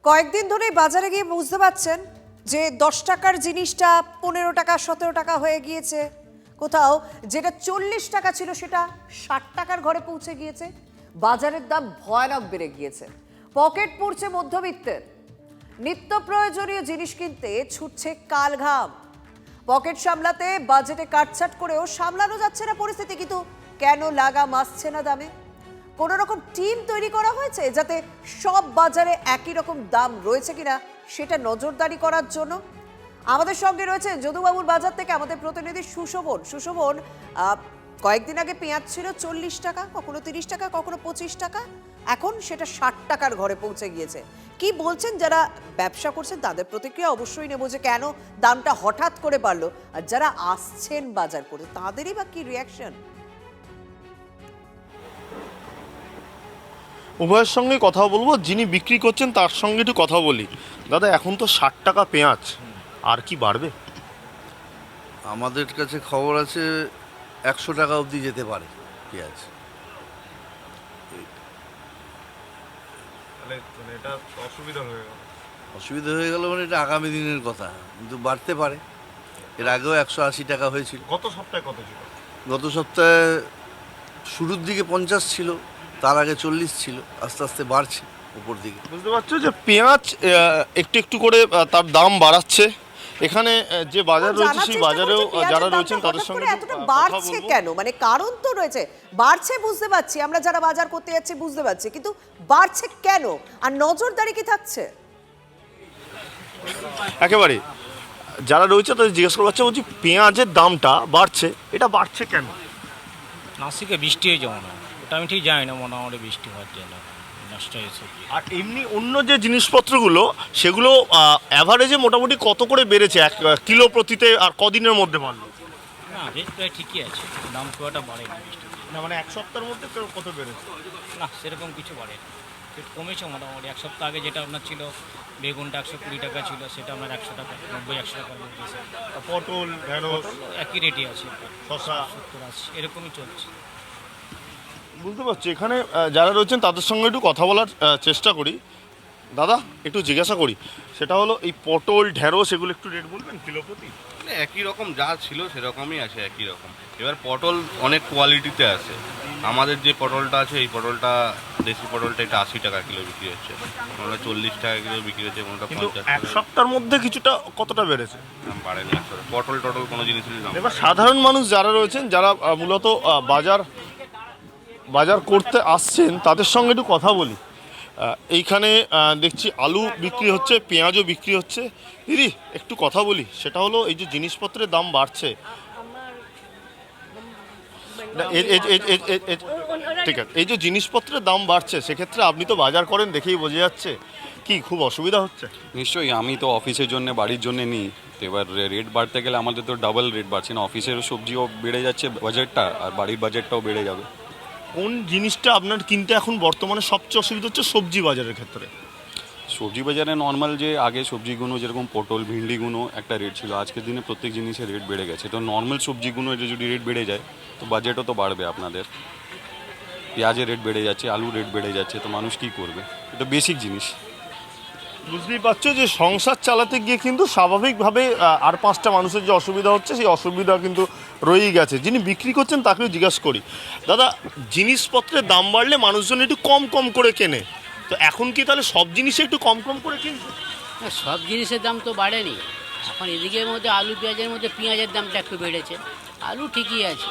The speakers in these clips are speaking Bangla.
কয়েকদিন ধরেই বাজারে গিয়ে বুঝতে পারছেন যে 10 টাকার জিনিসটা 15 টাকা 17 টাকা হয়ে গিয়েছে। কোথাও যেটা 40 টাকা ছিল সেটা 60 টাকার ঘরে পৌঁছে গিয়েছে। বাজারের দাম ভয়ানক বেড়ে গিয়েছে। পকেট পুড়ছে মধ্যবিত্তের। নিত্য প্রয়োজনীয় জিনিস কিনতে ছুটছে কালঘাম। পকেট সামলাতে বাজেটে কাটছাট করেও সামলানো যাচ্ছে না পরিস্থিতি। কিন্তু কেন লাগাম আসছে না দামে? কোন রকম টিম তৈরি করা হয়েছে যাতে সব বাজারে একই রকম দাম রয়েছে কিনা সেটা নজরদারি করার জন্য। আমাদের সঙ্গে রয়েছে যদুবাবুর বাজার থেকে আমাদের প্রতিনিধি সুশোভন। কয়েকদিন আগে পেঁয়াজ ছিল 40 টাকা, কখনো 30 টাকা, কখনো 25 টাকা, এখন সেটা 60 টাকার ঘরে পৌঁছে গিয়েছে। কি বলছেন যারা ব্যবসা করছেন তাদের প্রতিক্রিয়া অবশ্যই নেব যে কেন দামটা হঠাৎ করে বাড়লো, আর যারা আসছেন বাজার করতে তাদেরই বা কি রিয়াকশন। উভয়ের সঙ্গে কথা বলবো, যিনি বিক্রি করছেন তার সঙ্গে একটু কথা বলি। দাদা, এখন তো 60 টাকা পেঁয়াজ, আর কি বাড়বে? আমাদের কাছে খবর আছে 100 টাকা অবধি যেতে পারে পেঁয়াজ। এটা অসুবিধা হয়ে গেল। অসুবিধা হয়ে গেল মানে এটা আগামী দিনের কথা, কিন্তু বাড়তে পারে। এর আগেও 180 টাকা হয়েছিল। গত সপ্তাহে কত ছিল? গত সপ্তাহে শুরুর দিকে 50 ছিল, তার আগে 40 ছিল, আস্তে আস্তে বাড়ছে উপর দিকে। বুঝতে পারছো যে পেঁয়াজ একটু একটু করে তার দাম বাড়াচ্ছে। এখানে যে বাজার রয়েছে সেই বাজারেও যারা রয়েছেন তাদের সঙ্গে এতটা বাড়ছে কেন, মানে কারণ তো রয়েছে। বাড়ছে বুঝতে পারছি, আমরা যারা বাজার করতে যাচ্ছি বুঝতে পারছি, কিন্তু বাড়ছে কেন আর নজরদারি কি থাকছে? একেবারে যারা রয়েছে তাদের জিজ্ঞেস করা হচ্ছে, বলছি পেঁয়াজের দামটা বাড়ছে, এটা বাড়ছে কেন? নাসিকে বৃষ্টি হয়েছে মনে হয়, ওটা আমি ঠিক জানি না, মোটামুটি বৃষ্টি হওয়ার জন্য নষ্ট হয়েছে। আর এমনি অন্য যে জিনিসপত্রগুলো সেগুলো অ্যাভারেজে মোটামুটি কত করে বেড়েছে এক কিলো প্রতিতে, আর কদিনের মধ্যে বাড়লো? না, রেট প্রায় ঠিকই আছে, দাম খুব একটা বাড়েনি বৃষ্টি। না মানে এক সপ্তাহের মধ্যে কত বেড়েছে? না, সেরকম কিছু বাড়েনি, রেট কমেছে মোটামুটি। এক সপ্তাহ আগে যেটা আপনার ছিল বেগুনটা 120 টাকা ছিল, সেটা আপনার 100 টাকা, 90-100 টাকার মধ্যে এসে পটল, ঢেঁড়স, একই রেটই আছে, শসা 70-80 এরকমই চলছে। বুঝতে পারছি। এখানে যারা রয়েছেন তাদের সঙ্গে একটু কথা বলার চেষ্টা করি। দাদা, একটু জিজ্ঞাসা করি, সেটা হলো এই পটল, ঢেঁড়স এগুলো একটু রেট বলবেন কিলো প্রতি? একই রকম যা ছিল সেরকমই আছে, একই রকম। এবার পটল অনেক কোয়ালিটিতে আছে। আমাদের যে পটলটা আছে এই পটলটা, দেশি পটলটা, এটা 80 টাকা কিলো বিক্রি হচ্ছে, কোনোটা 40 টাকা কিলো বিক্রি হচ্ছে, কোনোটা কিন্তু 50 এক টাকা। সপ্তাহের মধ্যে কিছুটা কতটা বেড়েছে? দাম বাড়েনি আসলে, পটল টটল কোনো জিনিসেরই দাম এবার সাধারণ মানুষ যারা রয়েছেন, যারা মূলত বাজার করতে আসছেন তাদের সঙ্গে একটু কথা বলি। এইখানে দেখছি আলু বিক্রি হচ্ছে, পেঁয়াজও বিক্রি হচ্ছে। দিদি, একটু কথা বলি, সেটা হলো এই যে জিনিসপত্রের দাম বাড়ছে, ঠিক আছে, এই যে জিনিসপত্রের দাম বাড়ছে সেক্ষেত্রে আপনি তো বাজার করেন, দেখেই বোঝা যাচ্ছে, কি খুব অসুবিধা হচ্ছে? নিশ্চয়ই, আমি তো অফিসের জন্য, বাড়ির জন্য নিই, তো এবার রেট বাড়তে গেলে আমাদের তো ডাবল রেট বাড়ছে না। অফিসের সবজিও বেড়ে যাচ্ছে বাজেটটা, আর বাড়ির বাজেটটাও বেড়ে যাবে। কোন জিনিসটা আপনার কিনতে এখন বর্তমানে সবচেয়ে অসুবিধা হচ্ছে সবজি বাজারের ক্ষেত্রে? সবজি বাজারে নর্মাল যে আগে সবজিগুলো যেরকম পটল, ভিন্ডিগুলো একটা রেট ছিল, আজকের দিনে প্রত্যেক জিনিসের রেট বেড়ে গেছে। তো নর্মাল সবজিগুলো যদি রেট বেড়ে যায় তো বাজেটও তো বাড়বে আপনাদের। পেঁয়াজের রেট বেড়ে যাচ্ছে, আলুর রেট বেড়ে যাচ্ছে, তো মানুষ কী করবে? এটা বেসিক জিনিস। বুঝতেই পারছো যে সংসার চালাতে গিয়ে কিন্তু স্বাভাবিকভাবে আর 5টা মানুষের যে অসুবিধা হচ্ছে সেই অসুবিধা কিন্তু রয়েই গেছে। যিনি বিক্রি করছেন তাকেও জিজ্ঞাসা করি, দাদা, জিনিসপত্রের দাম বাড়লে মানুষজন একটু কম কম করে কেনে, তো এখন কি তাহলে সব জিনিসে একটু কম কম করে কিনছে? না, সব জিনিসের দাম তো বাড়েনি। এখন এদিকের মধ্যে আলু পেঁয়াজের মধ্যে পেঁয়াজের দামটা একটু বেড়েছে। আলু ঠিকই আছে,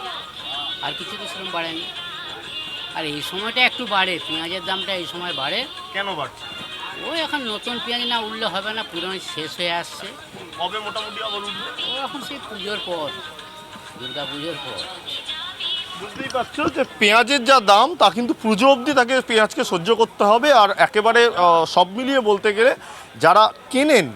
আর কিছু তো সেরকম বাড়েনি। আর এই সময়টা একটু বাড়ে, পেঁয়াজের দামটা এই সময় বাড়ে। কেন বাড়ছে? ওই এখন নতুন পেঁয়াজ না উঠলে হবে না, পুরনো শেষ হয়ে আসছে। কবে মোটামুটি আবার উঠবে? ও এখন সেই পুজোর পর, দুর্গা পুজোর পর। বুঝতেই পারছো যে পেঁয়াজের যা দাম তা কিন্তু পুজো অবধি তাকে পেঁয়াজকে সহ্য করতে হবে। আর একেবারে সব মিলিয়ে বলতে গেলে যারা কেনেন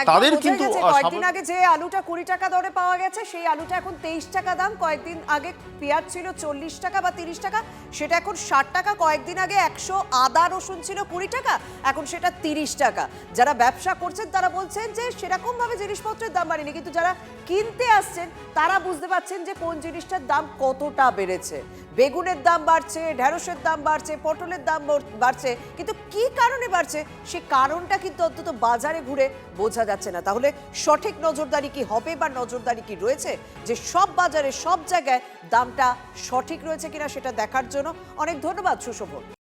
তাদের বোঝাই কিন্তু গেছে, কয়েকদিন আগে যে আলুটা 20 টাকা দরে পাওয়া গেছে সেই আলুটা এখন 23 টাকা দাম। কয়েকদিন আগে পেঁয়াজ ছিল 40 টাকা বা 30 টাকা, সেটা এখন 60 টাকা। কয়েকদিন আগে 100 আদা রসুন ছিল 20 টাকা, এখন সেটা 30 টাকা। যারা ব্যবসা করছেন তারা বলছেন যে সেরকম ভাবে জিনিসপত্রের দাম বাড়েনি, কিন্তু যারা কিনতে আসছেন তারা বুঝতে পারছেন যে কোন জিনিসটার দাম কতটা বেড়েছে। বেগুনের দাম বাড়ছে, ঢেঁড়সের দাম বাড়ছে, পটলের দাম বাড়ছে, কিন্তু কি কারণে বাড়ছে সে কারণটা কিন্তু অন্তত বাজারে ঘুরে বোঝা যাচ্ছে না। তাহলে সঠিক নজরদারি কি হবে বা নজরদারি কি রয়েছে যে সব বাজারে সব জায়গায় দামটা সঠিক রয়েছে কিনা সেটা দেখার জন্য। অনেক ধন্যবাদ সুশোভন।